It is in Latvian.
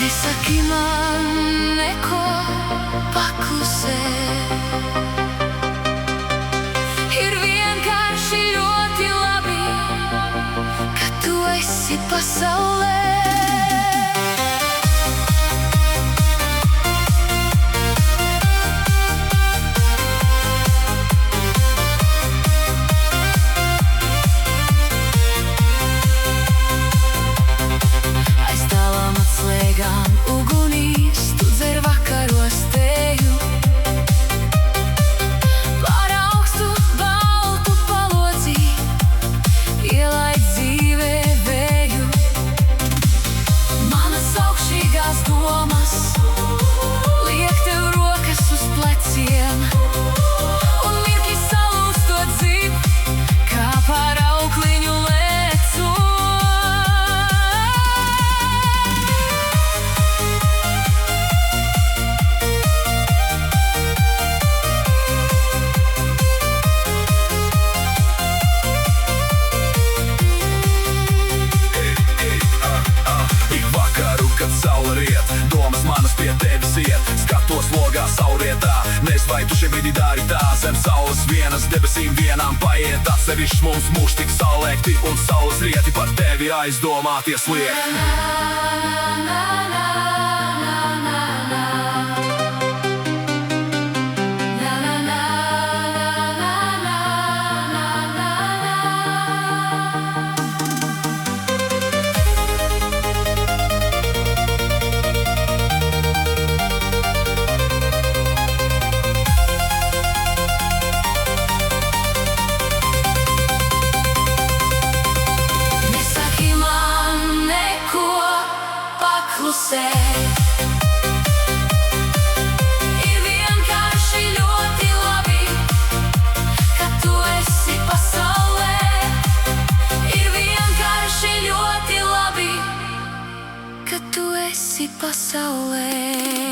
Nesaki man neko paklusē, ir vienkārši ļoti labi, ka tu esi pasaulē. Ugunīs, tu dzer vakaros teju, pār augstu baltu palodzi, ielaid dzīvē vēju. Manas augšīgās domas liek tev rokas uz pleciem, un mirkli salūstot dzib, kā pār aukliņu lecu. Kad saule riet, domas manas pie tevis iet, skatos logā saulrietā, nes vai tu šeit brīdī dari tā, zem saules vienas debesīm vienām paiet, atsevišķs mums mūžs tik saulēkti, un saules rieti par tevi aizdomāties liek. Ir vienkārši ļoti labi, ka tu esi pasaulē. Ir vienkārši ļoti labi, ka tu esi pasaulē.